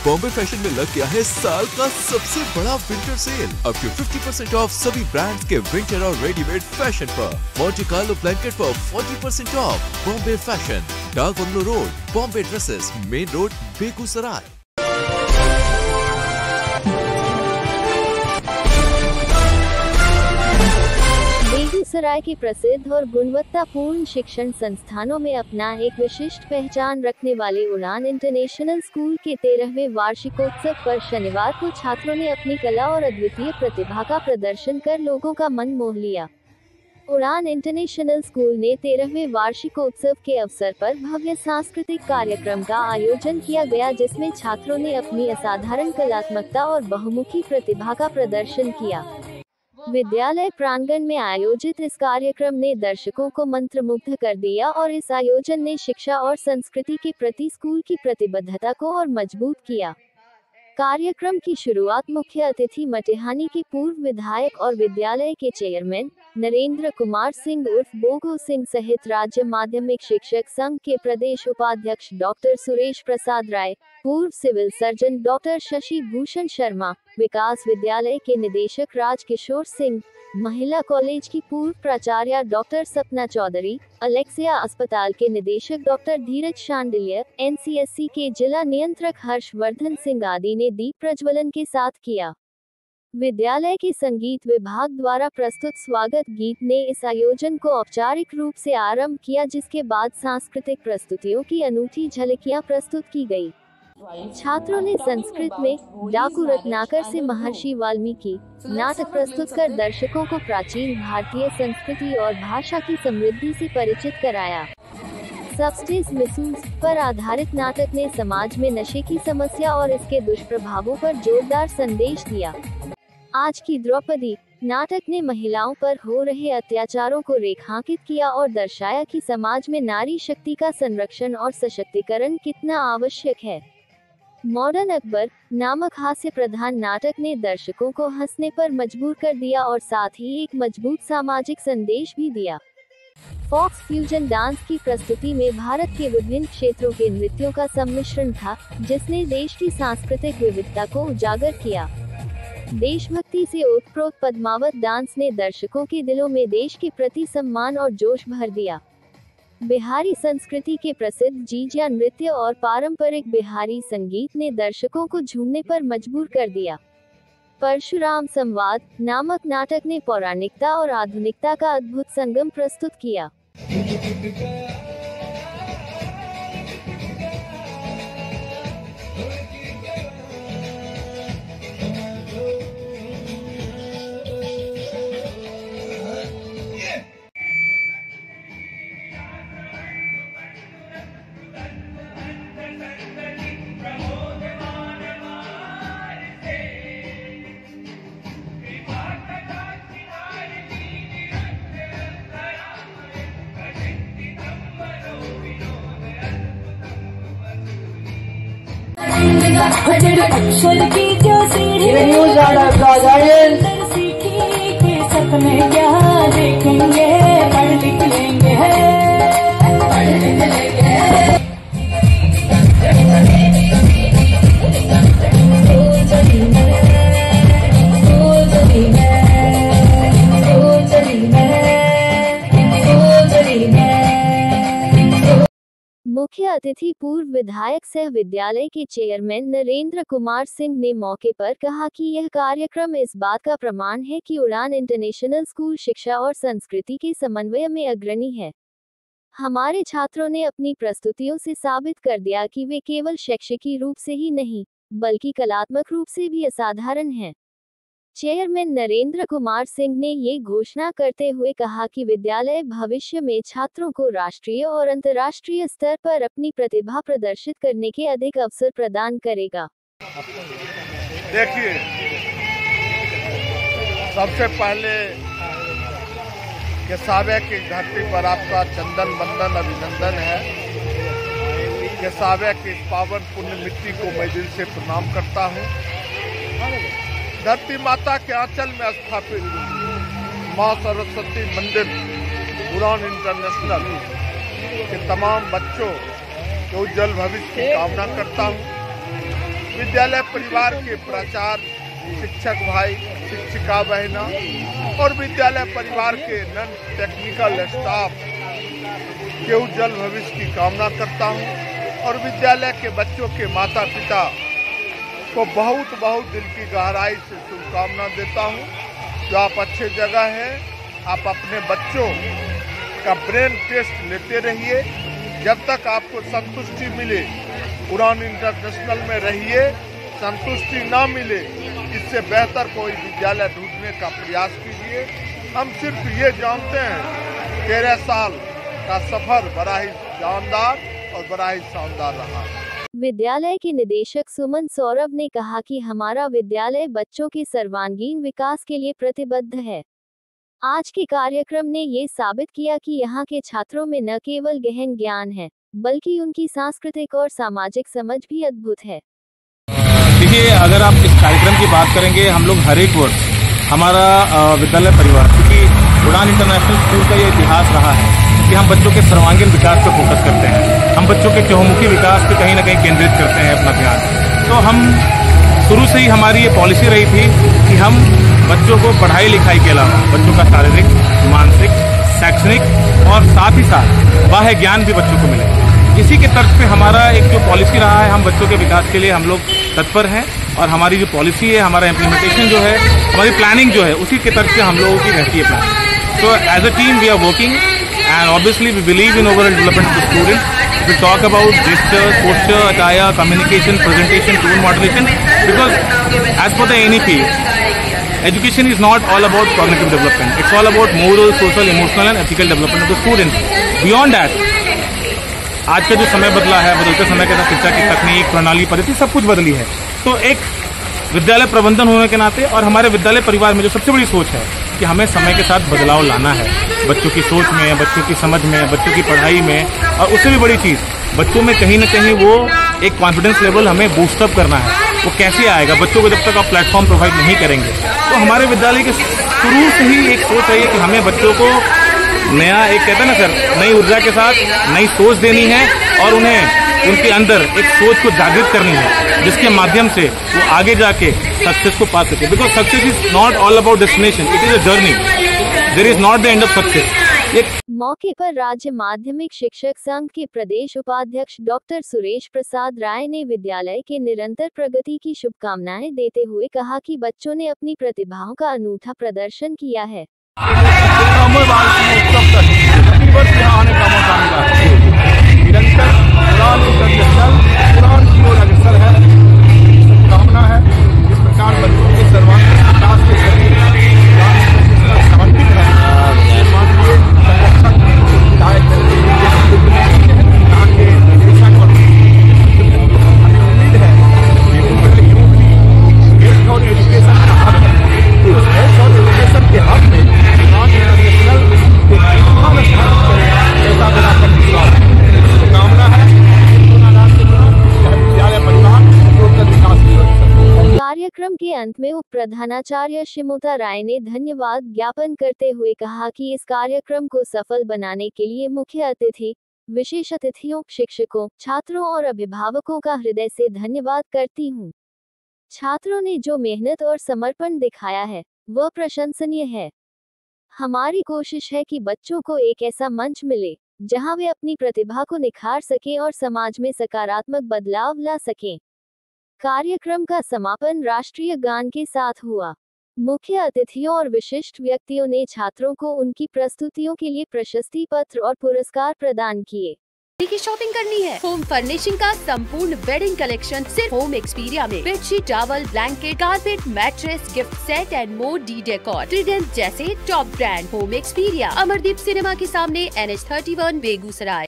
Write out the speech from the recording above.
Bombay fashion में लग गया है साल का सबसे बड़ा winter sale. Up to 50% off सभी ब्रांड्स के विंटर और रेडीमेड फैशन पर। मॉन्टे कार्लो ब्लैंकेट पर 40% off. Bombay fashion, Dak bungalow road, Bombay dresses, main road, Begusarai. Begusarai के प्रसिद्ध और गुणवत्तापूर्ण शिक्षण संस्थानों में अपना एक विशिष्ट पहचान रखने वाले उड़ान इंटरनेशनल स्कूल के 13वें वार्षिकोत्सव पर शनिवार को छात्रों ने अपनी कला और अद्वितीय प्रतिभा का प्रदर्शन कर लोगों का मन मोह लिया। उड़ान इंटरनेशनल स्कूल ने 13वें वार्षिकोत्सव के अवसर पर भव्य सांस्कृतिक कार्यक्रम का आयोजन किया गया, जिसमें छात्रों ने अपनी असाधारण कलात्मकता और बहुमुखी प्रतिभा का प्रदर्शन किया। विद्यालय प्रांगण में आयोजित इस कार्यक्रम ने दर्शकों को मंत्रमुग्ध कर दिया और इस आयोजन ने शिक्षा और संस्कृति के प्रति स्कूल की प्रतिबद्धता को और मजबूत किया। कार्यक्रम की शुरुआत मुख्य अतिथि मटिहानी के पूर्व विधायक और विद्यालय के चेयरमैन नरेंद्र कुमार सिंह उर्फ बोगो सिंह सहित राज्य माध्यमिक शिक्षक संघ के प्रदेश उपाध्यक्ष डॉक्टर सुरेश प्रसाद राय, पूर्व civil surgeon doctor Shashi Bhushan Sharma, Vikas Vidyalaya के निदेशक राजकिशोर सिंह, महिला कॉलेज की पूर्व प्राचार्य डॉक्टर सपना चौधरी, अलेक्सिया अस्पताल के निदेशक डॉक्टर धीरज शांडिल्य, NCSC के जिला नियंत्रक हर्षवर्धन सिंह आदि ने दीप प्रज्वलन के साथ किया। विद्यालय के संगीत विभाग द्वारा प्रस्तुत स्वागत गीत ने इस आयोजन को औपचारिक रूप से आरंभ किया, जिसके बाद सांस्कृतिक प्रस्तुतियों की अनूठी झलकियां प्रस्तुत की गई। छात्रों ने संस्कृत में डाकू रत्नाकर से महर्षि वाल्मीकि नाटक प्रस्तुत कर दर्शकों को प्राचीन भारतीय संस्कृति और भाषा की समृद्धि से परिचित कराया। सबस्टेंस मिसयूज पर आधारित नाटक ने समाज में नशे की समस्या और इसके दुष्प्रभावों पर जोरदार संदेश दिया। आज की द्रौपदी नाटक ने महिलाओं पर हो रहे अत्याचारों को रेखांकित किया और दर्शाया कि समाज में नारी शक्ति का संरक्षण और सशक्तिकरण कितना आवश्यक है। मॉडर्न अकबर नामक हास्य प्रधान नाटक ने दर्शकों को हंसने पर मजबूर कर दिया और साथ ही एक मजबूत सामाजिक संदेश भी दिया। फॉक्स फ्यूजन डांस की प्रस्तुति में भारत के विभिन्न क्षेत्रों के नृत्यों का सम्मिश्रण था, जिसने देश की सांस्कृतिक विविधता को उजागर किया। देशभक्ति से ओतप्रोत पद्मावत डांस ने दर्शकों के दिलों में देश के प्रति सम्मान और जोश भर दिया। बिहारी संस्कृति के प्रसिद्ध जीजिया नृत्य और पारंपरिक बिहारी संगीत ने दर्शकों को झूमने पर मजबूर कर दिया। परशुराम संवाद नामक नाटक ने पौराणिकता और आधुनिकता का अद्भुत संगम प्रस्तुत किया। अक्षर की जो सीढ़ी सीखी के सपने क्या देखेंगे, पढ़ लिख लेंगे, पढ़ लिख लेंगे। मुख्य अतिथि पूर्व विधायक सह विद्यालय के चेयरमैन नरेंद्र कुमार सिंह ने मौके पर कहा कि यह कार्यक्रम इस बात का प्रमाण है कि उड़ान इंटरनेशनल स्कूल शिक्षा और संस्कृति के समन्वय में अग्रणी है। हमारे छात्रों ने अपनी प्रस्तुतियों से साबित कर दिया कि वे केवल शैक्षिकी रूप से ही नहीं, बल्कि कलात्मक रूप से भी असाधारण हैं। चेयरमैन नरेंद्र कुमार सिंह ने ये घोषणा करते हुए कहा कि विद्यालय भविष्य में छात्रों को राष्ट्रीय और अंतर्राष्ट्रीय स्तर पर अपनी प्रतिभा प्रदर्शित करने के अधिक अवसर प्रदान करेगा। देखिए, सबसे पहले केसावे की धरती पर आपका चंदन बंदन अभिनंदन है। केसावे की इस पावन पुण्य मिट्टी को मैं दिल से प्रणाम करता हूँ। धरती माता के आंचल में स्थापित माँ सरस्वती मंदिर उड़ान इंटरनेशनल के तमाम बच्चों के उज्जवल भविष्य की कामना करता हूँ। विद्यालय परिवार के प्राचार्य, शिक्षक भाई, शिक्षिका बहना और विद्यालय परिवार के नॉन टेक्निकल स्टाफ के उज्जवल भविष्य की कामना करता हूँ और विद्यालय के बच्चों के माता पिता को बहुत बहुत दिल की गहराई से शुभकामना देता हूँ। जो आप अच्छे जगह हैं, आप अपने बच्चों का ब्रेन टेस्ट लेते रहिए। जब तक आपको संतुष्टि मिले उड़ान इंटरनेशनल में रहिए, संतुष्टि ना मिले इससे बेहतर कोई विद्यालय ढूंढने का प्रयास कीजिए। हम सिर्फ ये जानते हैं 13 साल का सफर बड़ा ही जानदार और बड़ा ही शानदार रहा। विद्यालय के निदेशक सुमन सौरभ ने कहा कि हमारा विद्यालय बच्चों के सर्वांगीण विकास के लिए प्रतिबद्ध है। आज के कार्यक्रम ने ये साबित किया कि यहाँ के छात्रों में न केवल गहन ज्ञान है, बल्कि उनकी सांस्कृतिक और सामाजिक समझ भी अद्भुत है। देखिए, अगर आप इस कार्यक्रम की बात करेंगे, हम लोग हर एक वर्ष हमारा विद्यालय परिवार, क्योंकि उड़ान इंटरनेशनल स्कूल का ये इतिहास रहा है कि हम बच्चों के सर्वांगीण विकास पर फोकस करते हैं। हम बच्चों के चहुमुखी विकास पे कहीं ना कहीं केंद्रित करते हैं अपना ध्यान। तो हम शुरू से ही हमारी ये पॉलिसी रही थी कि हम बच्चों को पढ़ाई लिखाई के अलावा बच्चों का शारीरिक, मानसिक, शैक्षणिक और साथ ही साथ बाह्य ज्ञान भी बच्चों को मिले। इसी के तर्ज पे हमारा एक जो पॉलिसी रहा है, हम बच्चों के विकास के लिए हम लोग तत्पर हैं और हमारी जो पॉलिसी है, हमारा इम्प्लीमेंटेशन जो है, हमारी प्लानिंग जो है, उसी के तर्ज पे हम लोगों की रहती है planning. So as a team we are working and obviously we believe in overall development of the student. We talk about gesture, posture, attire, communication, presentation, tone modulation, because as per the NEP, education is not all about cognitive development. It's all about moral, social, emotional and ethical development of the student. Beyond that, आज का जो समय बदला है, बदलते समय के साथ शिक्षा की तकनीक, प्रणाली, पद्धति सब कुछ बदली है। तो एक विद्यालय प्रबंधन होने के नाते और हमारे विद्यालय परिवार में जो सबसे बड़ी सोच है कि हमें समय के साथ बदलाव लाना है, बच्चों की सोच में, बच्चों की समझ में, बच्चों की पढ़ाई में, और उससे भी बड़ी चीज बच्चों में कहीं ना कहीं वो एक कॉन्फिडेंस लेवल हमें बूस्टअप करना है। वो कैसे आएगा बच्चों को जब तक आप प्लेटफॉर्म प्रोवाइड नहीं करेंगे। तो हमारे विद्यालय के शुरू से ही एक सोच है कि हमें बच्चों को नया, एक कहते हैं ना सर, नई ऊर्जा के साथ नई सोच देनी है और उन्हें उनके अंदर एक सोच को जागृत करनी है, जिसके माध्यम से वो आगे जाके सक्सेस को पा सके। Because success is not all about destination, it is a journey, there is not the end of success. मौके पर राज्य माध्यमिक शिक्षक संघ के प्रदेश उपाध्यक्ष डॉक्टर सुरेश प्रसाद राय ने विद्यालय के निरंतर प्रगति की शुभकामनाएं देते हुए कहा कि बच्चों ने अपनी प्रतिभाओं का अनूठा प्रदर्शन किया है। निरंतर उड़ान इंटरनेशनल उड़ान की ओर अग्रसर है, कामना है। इस प्रकार बच्चों के सर्वांगीण विकास के लिए समर्पित है। माननीय संरक्षक विधायक के निदेशक और हमें उम्मीद है कि हेल्थ और एजुकेशन का हब है। उस हेल्थ और एजुकेशन के हब में उड़ान इंटरनेशनल ऐसा मेरा विश्वास है। कार्यक्रम के अंत में उप प्रधानाचार्य शिमुता राय ने धन्यवाद ज्ञापन करते हुए कहा कि इस कार्यक्रम को सफल बनाने के लिए मुख्य अतिथि, विशेष अतिथियों, शिक्षकों, छात्रों और अभिभावकों का हृदय से धन्यवाद करती हूँ। छात्रों ने जो मेहनत और समर्पण दिखाया है वह प्रशंसनीय है। हमारी कोशिश है कि बच्चों को एक ऐसा मंच मिले जहां वे अपनी प्रतिभा को निखार सकें और समाज में सकारात्मक बदलाव ला सकें। कार्यक्रम का समापन राष्ट्रीय गान के साथ हुआ। मुख्य अतिथियों और विशिष्ट व्यक्तियों ने छात्रों को उनकी प्रस्तुतियों के लिए प्रशस्ति पत्र और पुरस्कार प्रदान किए। की शॉपिंग करनी है? होम फर्निशिंग का संपूर्ण वेडिंग कलेक्शन सिर्फ होम एक्सपीरिया में। Bedsheet, towel, blanket, carpet, mattress, gift set and more the decor, Trident जैसे top brand. Home Experia, Amardeep cinema के सामने, NH 31, बेगूसराय।